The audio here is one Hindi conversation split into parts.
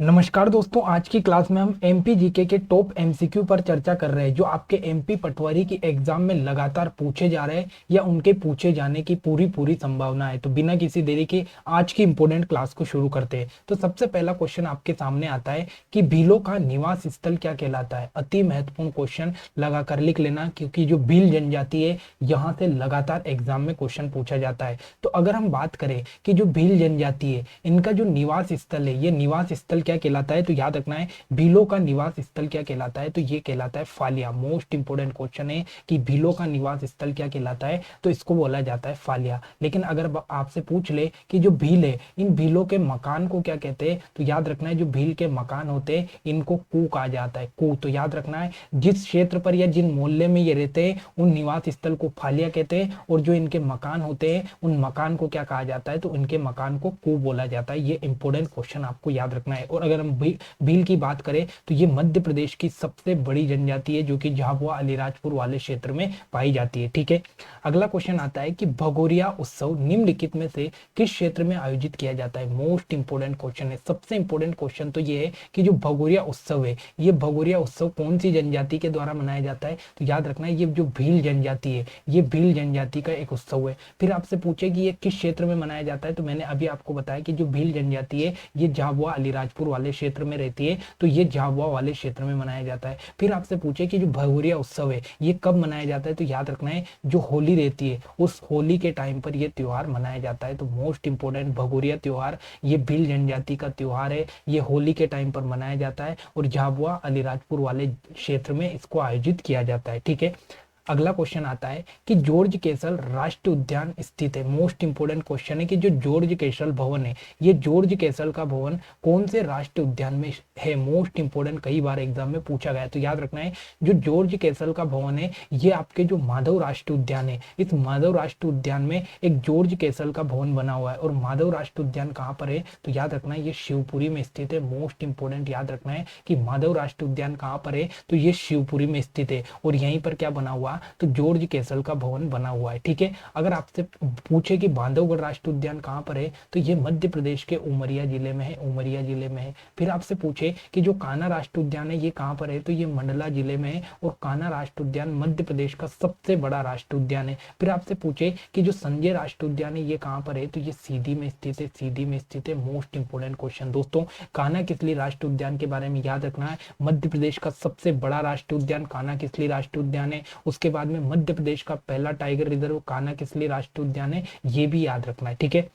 नमस्कार दोस्तों, आज की क्लास में हम एमपी जीके के टॉप एमसीक्यू पर चर्चा कर रहे हैं जो आपके एमपी पटवारी की एग्जाम में लगातार पूछे जा रहे हैं या उनके पूछे जाने की पूरी पूरी संभावना है। तो बिना किसी देरी के आज की इंपॉर्टेंट क्लास को शुरू करते हैं। तो सबसे पहला क्वेश्चन आपके सामने आता है कि भीलों का निवास स्थल क्या कहलाता है। अति महत्वपूर्ण क्वेश्चन लगाकर लिख लेना, क्योंकि जो भील जनजाति है यहाँ से लगातार एग्जाम में क्वेश्चन पूछा जाता है। तो अगर हम बात करें कि जो भील जनजाति है इनका जो निवास स्थल है, ये निवास स्थल क्या कहलाता है, तो याद रखना है भीलों का निवास स्थल क्या कहलाता है, तो ये कहलाता है फालिया। मोस्ट इंपोर्टेंट क्वेश्चन है कि भीलों का निवास स्थल क्या कहलाता है, तो इसको बोला जाता है फालिया। लेकिन अगर आपसे पूछ ले कि जो भील है इन भीलों के मकान को क्या कहते हैं, तो याद रखना है जो भील के मकान होते हैं इनको कू कहा जाता है। कू, तो याद रखना है जिस क्षेत्र पर या जिन मोहल्ले में ये रहते हैं उन निवास स्थल को फालिया कहते हैं, और जो इनके मकान होते हैं उन मकान को क्या कहा जाता है, तो इनके मकान को कू बोला जाता है। ये इंपोर्टेंट क्वेश्चन आपको याद रखना है। और अगर हम भील की बात करें तो ये मध्य प्रदेश की सबसे बड़ी जनजाति है जो कि झाबुआ अलीराजपुर वाले क्षेत्र में पाई जाती है। ठीक है, अगला क्वेश्चन आता है कि भगोरिया उत्सव निम्नलिखित में से किस क्षेत्र में आयोजित किया जाता है। मोस्ट इंपोर्टेंट क्वेश्चन है। सबसे इंपोर्टेंट क्वेश्चन तो ये है कि जो भगोरिया उत्सव है, ये भगोरिया उत्सव कौन सी जनजाति के द्वारा मनाया जाता है, तो याद रखना है ये जो भील जनजाति है ये भील जनजाति का एक उत्सव है। फिर आपसे पूछे कि ये किस क्षेत्र में मनाया जाता है, तो मैंने अभी आपको बताया कि जो भील जनजाति है ये झाबुआ अलीराजपुर वाले क्षेत्र में रहती है, तो ये झाबुआ वाले क्षेत्र में मनाया जाता है। फिर आपसे पूछे कि जो भगोरिया उत्सव है ये कब मनाया जाता है, तो याद रखना है जो होली रहती है उस होली के टाइम पर यह त्योहार मनाया जाता है। तो मोस्ट इंपोर्टेंट भगोरिया त्योहार ये भील जनजाति का त्योहार है, ये होली के टाइम पर मनाया जाता है और झाबुआ अलीराजपुर वाले क्षेत्र में इसको आयोजित किया जाता है। ठीक है, अगला क्वेश्चन आता है कि जॉर्ज कैसल राष्ट्रीय उद्यान स्थित है। मोस्ट इंपोर्टेंट क्वेश्चन है कि जो जॉर्ज कैसल भवन है ये जॉर्ज कैसल का भवन कौन से राष्ट्रीय उद्यान में है। मोस्ट इंपोर्टेंट, कई बार एग्जाम में पूछा गया है। तो याद रखना है जो जॉर्ज कैसल का भवन है ये आपके जो माधव राष्ट्रीय उद्यान है, इस माधव राष्ट्रीय उद्यान में एक जॉर्ज कैसल का भवन बना हुआ है। और माधव राष्ट्रीय उद्यान कहाँ पर है, तो याद रखना है ये शिवपुरी में स्थित है। मोस्ट इंपोर्टेंट याद रखना है कि माधव राष्ट्रीय उद्यान कहाँ पर है, तो ये शिवपुरी में स्थित है। और यहीं पर क्या बना हुआ, तो जॉर्ज कैसल का भवन बना हुआ है। ठीक है, अगर आपसे पूछे कि बांधवगढ़ राष्ट्रीय उद्यान कहाँ पर है, तो ये मध्य प्रदेश के उमरिया जिले में है, उमरिया जिले में है। फिर आपसे पूछे कि जो कान्हा राष्ट्रीय उद्यान है ये कहाँ पर है, तो ये मंडला जिले में है। और कान्हा राष्ट्रीय उद्यान मध्य प्रदेश का सबसे बड़ा राष्ट्रीय उद्यान है। फिर आपसे पूछे कि जो संजय राष्ट्रीय उद्यान है ये कहाँ पर है, तो ये सीधी में स्थित है, सीधी में स्थित है। मोस्ट इंपोर्टेंट क्वेश्चन दोस्तों, कान्हा किसली राष्ट्रीय उद्यान के बारे में याद रखना है। मध्य प्रदेश का सबसे बड़ा राष्ट्रीय उद्यान कान्हा किसली राष्ट्रीय उद्यान है। उसके बाद में मध्य प्रदेश का पहला टाइगर रिजर्व कान्हा किसली राष्ट्रीय उद्यान है, ये भी याद रखना है। ठीक है,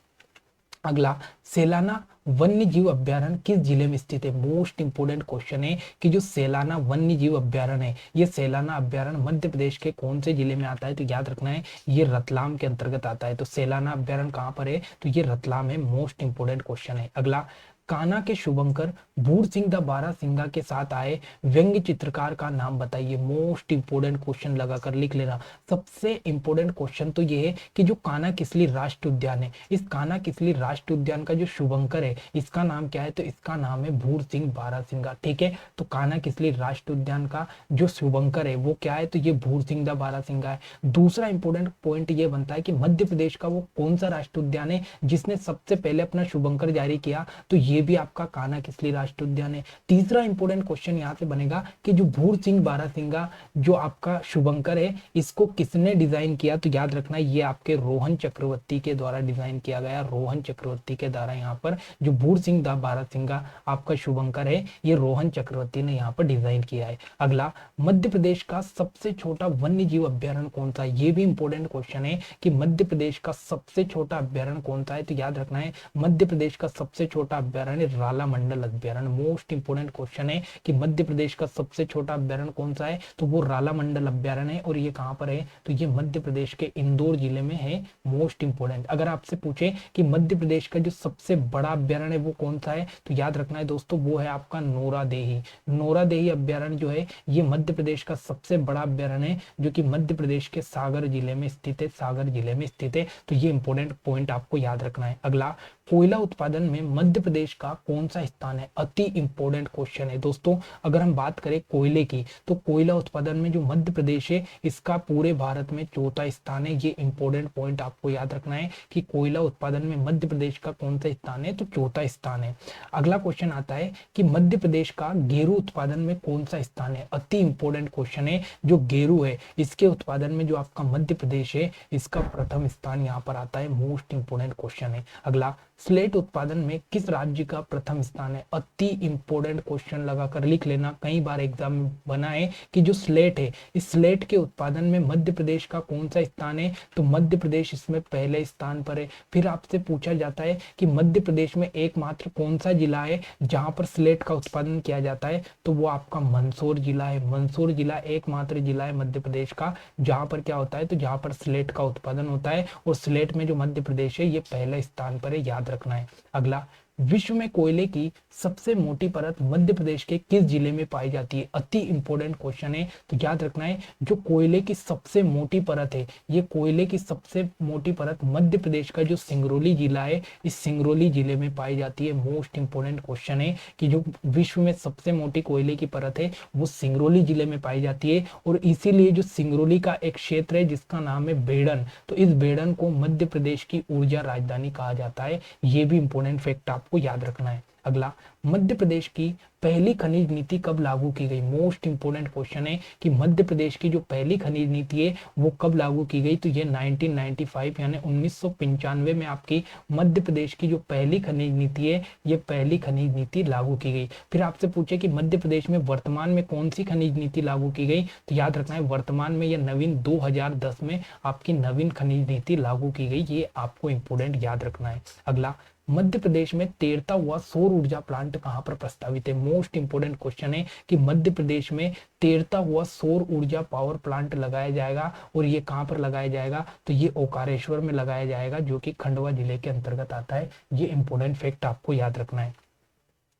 अगला सेलाना वन्य जीव अभ्यारण्य किस जिले में स्थित है। मोस्ट इंपोर्टेंट क्वेश्चन है कि जो सेलाना वन्य जीव अभ्यारण्य है ये सेलाना अभ्यारण्य मध्य प्रदेश के कौन से जिले में आता है, तो याद रखना है ये रतलाम के अंतर्गत आता है। तो सेलाना अभ्यारण्य कहाँ पर है, तो ये रतलाम है। मोस्ट इंपोर्टेंट क्वेश्चन है। अगला, कान्हा के शुभंकर भूर सिंह द बारहसिंगा के साथ आए व्यंग्य चित्रकार का नाम बताइए। मोस्ट इंपोर्टेंट क्वेश्चन लगाकर लिख लेना। सबसे इंपोर्टेंट क्वेश्चन तो ये है कि जो कान्हा किसली राष्ट्रीय उद्यान है, इस कान्हा किसली राष्ट्रीय उद्यान का जो शुभंकर है इसका नाम क्या है, तो इसका नाम है भूर सिंह बारहसिंगा। ठीक है, तो कान्हा किसली राष्ट्रीय उद्यान का जो शुभंकर है वो क्या है, तो ये भूर सिंह द बारहसिंगा है। दूसरा इंपोर्टेंट पॉइंट ये बनता है कि मध्य प्रदेश का वो कौन सा राष्ट्रीय उद्यान है जिसने सबसे पहले अपना शुभंकर जारी किया, तो ये भी आपका कान्हा किसली राष्ट्रीय उद्यान है। तीसरा इंपोर्टेंट क्वेश्चन यहाँ से बनेगा कि जो भूर सिंह बारहसिंगा जो आपका शुभंकर है इसको किसने डिजाइन किया, तो याद रखना ये आपके रोहन चक्रवर्ती के द्वारा डिजाइन किया गया। रोहन चक्रवर्ती के द्वारा यहाँ पर जो भूर सिंह बारहसिंगा आपका शुभंकर है ये रोहन चक्रवर्ती ने यहाँ पर डिजाइन किया है। अगला, मध्य प्रदेश का सबसे छोटा वन्य जीव अभ्यारण्य कौन सा है। ये भी इंपोर्टेंट क्वेश्चन है कि मध्य प्रदेश का सबसे छोटा अभ्यारण्य कौन सा है, तो याद रखना है मध्य प्रदेश का सबसे छोटा अभ्यारण्य राला मंडल अभ्यारण्य। मोस्ट इंपोर्टेंट क्वेश्चन है कि मध्य प्रदेश का सबसे छोटा अभ्यारण्य कौन सा है, तो वो राला मंडल अभ्यारण्य है। और ये कहां पर है, तो ये मध्य प्रदेश के इंदौर जिले में है। मोस्ट इंपोर्टेंट, अगर आपसे पूछे कि मध्य प्रदेश का जो सबसे बड़ा अभ्यारण्य है वो कौन सा है, तो याद रखना है दोस्तों वो है आपका नोरादेही। नोरादेही अभ्यारण्य जो है ये मध्य प्रदेश का सबसे बड़ा अभ्यारण्य है जो कि मध्य प्रदेश के सागर जिले में स्थित है, सागर जिले में स्थित है। तो ये इंपोर्टेंट पॉइंट आपको याद रखना है। अगला, कोयला उत्पादन में मध्य प्रदेश का कौन सा स्थान है? अति इंपॉर्टेंट क्वेश्चन है दोस्तों। अगर हम बात करें कोयले की, तो कोयला उत्पादन में जो मध्य प्रदेश है इसका पूरे भारत में चौथा स्थान है। ये इंपॉर्टेंट पॉइंट आपको याद रखना है कि कोयला उत्पादन में मध्य प्रदेश का कौन सा स्थान है, तो चौथा स्थान है। अगला क्वेश्चन आता है कि मध्य प्रदेश का गेरू उत्पादन में कौन सा स्थान है? अति इंपॉर्टेंट क्वेश्चन है। जो गेरू है इसके उत्पादन में जो आपका मध्य प्रदेश है इसका प्रथम स्थान यहाँ पर आता है। मोस्ट इंपोर्टेंट क्वेश्चन है। अगला, स्लेट उत्पादन में किस राज्य का प्रथम स्थान है? अति इंपॉर्टेंट क्वेश्चन लगाकर लिख लेना, कई बार एग्जाम में बना है कि जो स्लेट है इस स्लेट के उत्पादन में मध्य प्रदेश का कौन सा स्थान है, तो मध्य प्रदेश इसमें पहले स्थान पर है। फिर आपसे पूछा जाता है कि मध्य प्रदेश में एकमात्र कौन सा जिला है जहां पर स्लेट का उत्पादन किया जाता है, तो वो आपका मंदसौर जिला है। मंदसौर जिला एकमात्र जिला है मध्य प्रदेश का जहां पर क्या होता है, तो जहां पर स्लेट का उत्पादन होता है, और स्लेट में जो मध्य प्रदेश है ये पहले स्थान पर है, याद रखना है। अगला, विश्व में कोयले की सबसे मोटी परत मध्य प्रदेश के किस जिले में पाई जाती है? अति इंपॉर्टेंट क्वेश्चन है, तो याद रखना है जो कोयले की सबसे मोटी परत है, ये कोयले की सबसे मोटी परत मध्य प्रदेश का जो सिंगरौली जिला है इस सिंगरौली जिले में पाई जाती है। मोस्ट इंपॉर्टेंट क्वेश्चन है कि जो विश्व में सबसे मोटी कोयले की परत है वो सिंगरौली जिले में पाई जाती है, और इसीलिए जो सिंगरौली का एक क्षेत्र है जिसका नाम है बेड़न, तो इस बेड़न को मध्य प्रदेश की ऊर्जा राजधानी कहा जाता है। ये भी इंपॉर्टेंट फैक्ट आपको याद रखना है। अगला, मध्य प्रदेश की पहली खनिज नीति कब लागू की गई? मोस्ट इंपोर्टेंट क्वेश्चन है कि मध्य प्रदेश की जो पहली खनिज नीति है वो कब लागू की गई, तो ये 1995 यानी 1995 में आपकी मध्य प्रदेश की जो पहली खनिज नीति है ये पहली खनिज नीति लागू की गई। फिर आपसे पूछे कि मध्य प्रदेश में वर्तमान में कौन सी खनिज नीति लागू की गई, तो याद रखना है वर्तमान में या नवीन 2010 में आपकी नवीन खनिज नीति लागू की गई, ये आपको इंपोर्टेंट याद रखना है। अगला, मध्य प्रदेश में तैरता हुआ सौर ऊर्जा प्लांट कहां पर प्रस्तावित है? मोस्ट इंपोर्टेंट क्वेश्चन है कि मध्य प्रदेश में तैरता हुआ सौर ऊर्जा पावर प्लांट लगाया जाएगा, और ये कहां पर लगाया जाएगा, तो ये ओकारेश्वर में लगाया जाएगा जो कि खंडवा जिले के अंतर्गत आता है। ये इंपोर्टेंट फैक्ट आपको याद रखना है।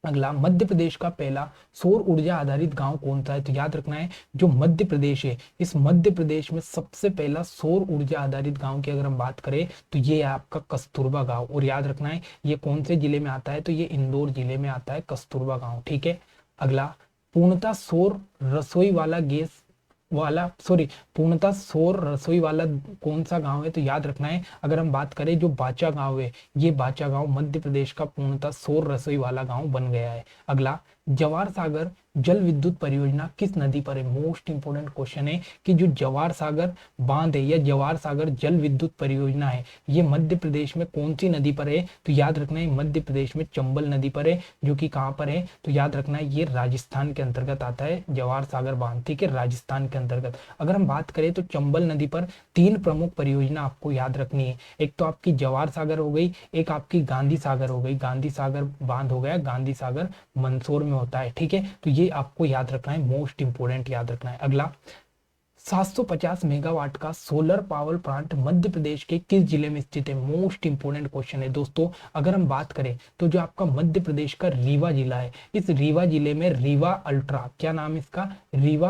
अगला, मध्य प्रदेश का पहला सौर ऊर्जा आधारित गांव कौन सा है, तो याद रखना है जो मध्य प्रदेश है इस मध्य प्रदेश में सबसे पहला सौर ऊर्जा आधारित गांव की अगर हम बात करें तो ये है आपका कस्तूरबा गांव, और याद रखना है ये कौन से जिले में आता है, तो ये इंदौर जिले में आता है कस्तूरबा गांव। ठीक है। अगला, पूर्णतः सौर रसोई वाला पूर्णतः सौर रसोई वाला कौन सा गांव है, तो याद रखना है अगर हम बात करें जो बाचा गांव है ये बाचा गांव मध्य प्रदेश का पूर्णतः सौर रसोई वाला गांव बन गया है। अगला, जवाहर सागर जल विद्युत परियोजना किस नदी पर है? मोस्ट इंपोर्टेंट क्वेश्चन है कि जो जवाहर सागर बांध है या जवाहर सागर जल विद्युत परियोजना है ये मध्य प्रदेश में कौन सी नदी पर है, तो याद रखना है मध्य प्रदेश में चंबल नदी पर है, जो कि कहां पर है, तो याद रखना है ये राजस्थान के अंतर्गत आता है जवाहर सागर बांध। ठीक है, राजस्थान के अंतर्गत। अगर हम बात करें तो चंबल नदी पर 3 प्रमुख परियोजना आपको याद रखनी है। एक तो आपकी जवाहर सागर हो गई, एक आपकी गांधी सागर हो गई, गांधी सागर बांध हो गया, गांधी सागर मंदसौर में होता है। ठीक है, तो ये आपको याद रखना है, मोस्ट इंपोर्टेंट याद रखना है। अगला, 750 मेगावाट का solar power plant Madhya Pradesh के किस जिले में स्थित है? मोस्ट इंपोर्टेंट क्वेश्चन है दोस्तों। अगर हम बात करें तो जो आपका मध्य प्रदेश का रीवा जिला है इस रीवा जिले में रीवा अल्ट्रा, क्या नाम है इसका, रीवा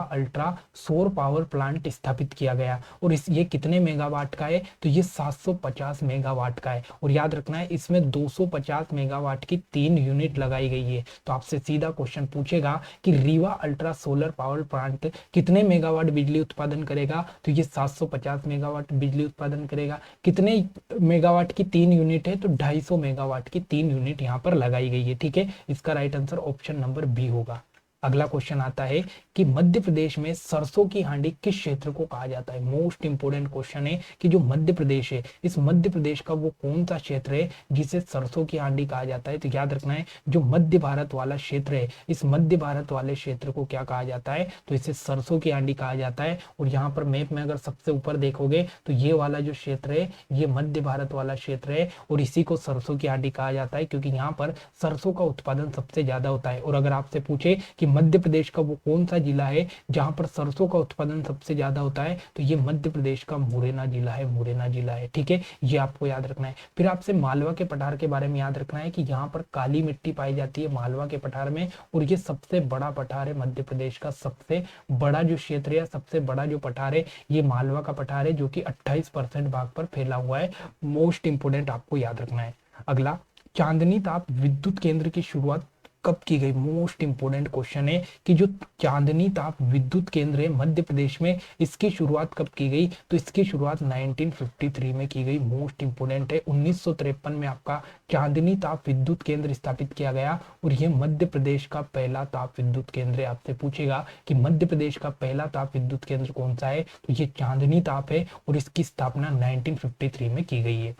अल्ट्रा सौर पावर प्लांट स्थापित किया गया, और ये कितने मेगावाट का है, तो ये 750 मेगावाट का है, और याद रखना है इसमें 250 मेगावाट की 3 यूनिट लगाई गई है। तो आपसे सीधा क्वेश्चन पूछेगा कि Rewa ultra solar power plant कितने मेगावाट बिजली उत्पादन करेगा, तो ये 750 मेगावाट बिजली उत्पादन करेगा। कितने मेगावाट की 3 यूनिट है, तो 250 मेगावाट की 3 यूनिट यहाँ पर लगाई गई है। ठीक है, इसका right answer option number B होगा। अगला क्वेश्चन आता है कि मध्य प्रदेश में सरसों की हांडी किस क्षेत्र को कहा जाता है? मोस्ट इंपोर्टेंट क्वेश्चन है कि जो मध्य प्रदेश है इस मध्य प्रदेश का वो कौन सा क्षेत्र है जिसे सरसों की हांडी कहा जाता है, तो याद रखना है जो मध्य भारत वाला क्षेत्र है इस मध्य भारत वाले क्षेत्र को क्या कहा जाता है, तो इसे सरसों की हांडी कहा जाता है। और यहाँ पर मैप में अगर सबसे ऊपर देखोगे तो ये वाला जो क्षेत्र है ये मध्य भारत वाला क्षेत्र है, और इसी को सरसों की हांडी कहा जाता है क्योंकि यहाँ पर सरसों का उत्पादन सबसे ज्यादा होता है। और अगर आपसे पूछे कि मध्य प्रदेश का वो कौन सा जिला है जहां पर सरसों का उत्पादन सबसे ज्यादा होता है, तो ये मध्य प्रदेश का मुरैना जिला है, मुरैना जिला है। ठीक है, ये आपको याद रखना है। फिर आपसे मालवा के पठार के बारे में याद रखना है कि यहाँ पर काली मिट्टी पाई जाती है मालवा के पठार में, और ये सबसे बड़ा पठार है मध्य प्रदेश का। सबसे बड़ा जो क्षेत्र है, सबसे बड़ा जो पठार है, ये मालवा का पठार है, जो कि 28% भाग पर फैला हुआ है। मोस्ट इंपोर्टेंट आपको याद रखना है। अगला, चांदनी ताप विद्युत केंद्र की शुरुआत कब की गई? मोस्ट इंपोर्टेंट क्वेश्चन है कि जो चांदनी ताप विद्युत केंद्र है मध्य प्रदेश में, इसकी शुरुआत कब की गई? तो इसकी शुरुआत 1953 में की गई। मोस्ट इंपोर्टेंट है। 1953 में आपका चांदनी ताप विद्युत केंद्र स्थापित किया गया, और यह मध्य प्रदेश का पहला ताप विद्युत केंद्र है। आपसे पूछेगा कि मध्य प्रदेश का पहला ताप विद्युत केंद्र कौन सा है, तो ये चांदनी ताप है, और इसकी स्थापना 1953 में की गई है।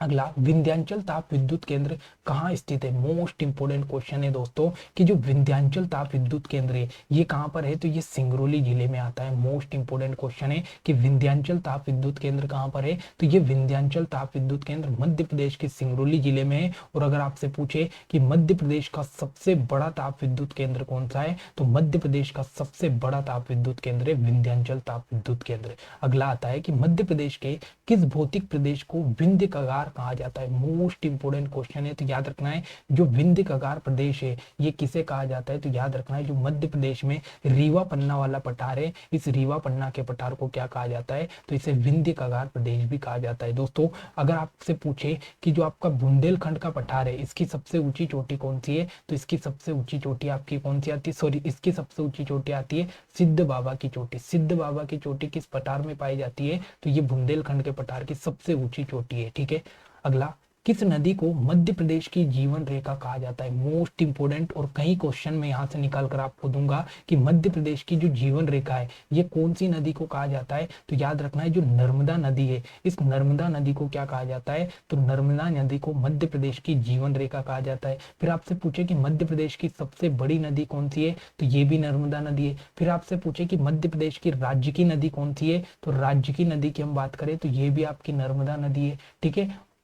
अगला, विंध्याचल ताप विद्युत केंद्र कहाँ स्थित है? मोस्ट इंपोर्टेंट क्वेश्चन है दोस्तों कि जो विंध्याचल ताप विद्युत केंद्र है ये कहाँ पर है, तो ये सिंगरौली जिले में आता है। मोस्ट इंपोर्टेंट क्वेश्चन है कि विंध्याचल ताप विद्युत केंद्र कहाँ पर है, तो ये विंध्याचल ताप विद्युत केंद्र मध्य प्रदेश के सिंगरौली जिले में है। और अगर आपसे पूछे कि मध्य प्रदेश का सबसे बड़ा ताप विद्युत केंद्र कौन सा है, तो मध्य प्रदेश का सबसे बड़ा ताप विद्युत केंद्र है विंध्याचल ताप विद्युत केंद्र। अगला आता है कि मध्य प्रदेश के किस भौतिक प्रदेश को विंध्य कगार कहा जाता है? मोस्ट इंपोर्टेंट क्वेश्चन है, तो याद रखना है जो विंध्य कगार प्रदेश है ये किसे कहा जाता है, तो याद रखना है जो मध्य प्रदेश में रीवा पन्ना वाला पठार है, इस रीवा पन्ना के पठार को क्या कहा जाता है, तो इसे विंध्य कगार प्रदेश भी कहा जाता है। दोस्तों, अगर आपसे पूछे कि जो आपका बुंदेलखंड का पठार है इसकी सबसे ऊंची चोटी कौन सी है, तो इसकी सबसे ऊंची चोटी आपकी कौन सी आती है, सॉरी इसकी सबसे ऊंची चोटी आती है सिद्ध बाबा की चोटी। सिद्ध बाबा की चोटी किस पठार में पाई जाती है, तो ये बुंदेलखंड के पठार की सबसे ऊंची चोटी है। ठीक है, अगला, किस नदी को मध्य प्रदेश की जीवन रेखा कहा जाता है? मोस्ट इंपोर्टेंट, और कई क्वेश्चन में यहां से निकाल कर आपको दूंगा कि मध्य प्रदेश की जो जीवन रेखा है ये कौन सी नदी को कहा जाता है, तो याद रखना है जो नर्मदा नदी है, इस नर्मदा नदी को क्या कहा जाता है, तो नर्मदा नदी को मध्य प्रदेश की जीवन रेखा कहा जाता है। फिर आपसे पूछे कि मध्य प्रदेश की सबसे बड़ी नदी कौन सी है, तो ये भी नर्मदा नदी है। फिर आपसे पूछे कि मध्य प्रदेश की राज्य की नदी कौन सी है, तो राज्य की नदी की हम बात करें तो ये भी आपकी नर्मदा नदी है। ठीक है,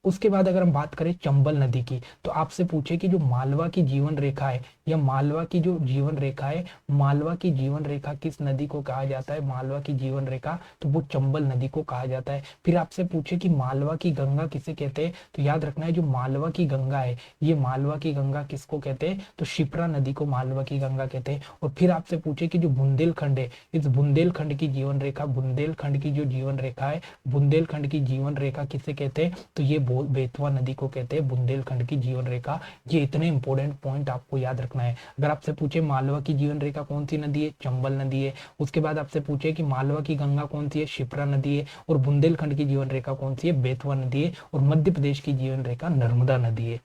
उसके बाद अगर हम बात करें चंबल नदी की, तो आपसे पूछे कि जो मालवा की जीवन रेखा है, या मालवा की जो जीवन रेखा है, मालवा की जीवन रेखा किस नदी को कहा जाता है, मालवा की जीवन रेखा, तो वो चंबल नदी को कहा जाता है। फिर आपसे पूछे कि मालवा की गंगा किसे कहते हैं, तो याद रखना है जो मालवा की गंगा है, ये मालवा की गंगा किसको कहते हैं, तो शिप्रा नदी को मालवा की गंगा कहते हैं। और फिर आपसे पूछे कि जो बुंदेलखंड है, इस बुंदेलखंड की जीवन रेखा, बुंदेलखंड की जो जीवन रेखा है, बुंदेलखंड की जीवन रेखा किसे कहते हैं, तो ये बेतवा नदी को कहते हैं बुंदेलखंड की जीवन रेखा। ये इतने इंपॉर्टेंट पॉइंट आपको याद रखना है। अगर आपसे पूछे मालवा की जीवन रेखा कौन सी नदी है, चंबल नदी है। उसके बाद आपसे पूछे कि मालवा की गंगा कौन सी है, शिप्रा नदी है। और बुंदेलखंड की जीवन रेखा कौन सी है, बेतवा नदी है। और मध्य प्रदेश की जीवन रेखा नर्मदा नदी है।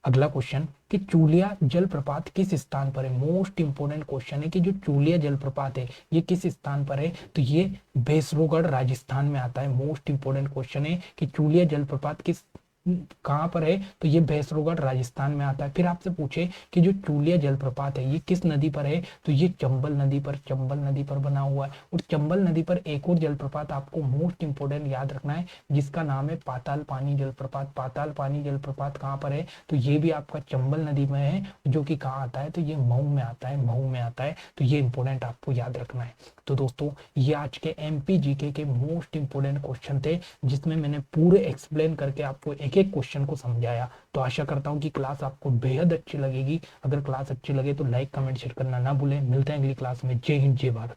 अगला क्वेश्चन कि चूलिया जलप्रपात किस स्थान पर है? मोस्ट इंपोर्टेंट क्वेश्चन है कि जो चूलिया जलप्रपात है ये किस स्थान पर है, तो ये भैंसरोगढ़ राजस्थान में आता है। मोस्ट इंपोर्टेंट क्वेश्चन है कि चूलिया जलप्रपात किस कहां पर है, तो ये भैंसरोगढ़ राजस्थान में आता है। फिर आपसे पूछे कि जो चूलिया जलप्रपात है ये किस नदी पर है, तो ये चंबल नदी पर, चंबल नदी पर बना हुआ है। और चंबल नदी पर एक और जलप्रपात आपको मोस्ट इंपोर्टेंट याद रखना है जिसका नाम है पाताल पानी जलप्रपात। पाताल पानी जलप्रपात कहाँ पर है, तो ये भी आपका चंबल नदी में है, जो कि कहाँ आता है, तो ये मऊ में आता है, मऊ में आता है। तो ये इंपोर्टेंट आपको याद रखना है। तो दोस्तों, ये आज के एमपी जीके के मोस्ट इंपोर्टेंट क्वेश्चन थे जिसमें मैंने पूरे एक्सप्लेन करके आपको एक एक क्वेश्चन को समझाया। तो आशा करता हूँ कि क्लास आपको बेहद अच्छी लगेगी। अगर क्लास अच्छी लगे तो लाइक कमेंट शेयर करना ना भूलें। मिलते हैं अगली क्लास में। जय हिंद, जय भारत।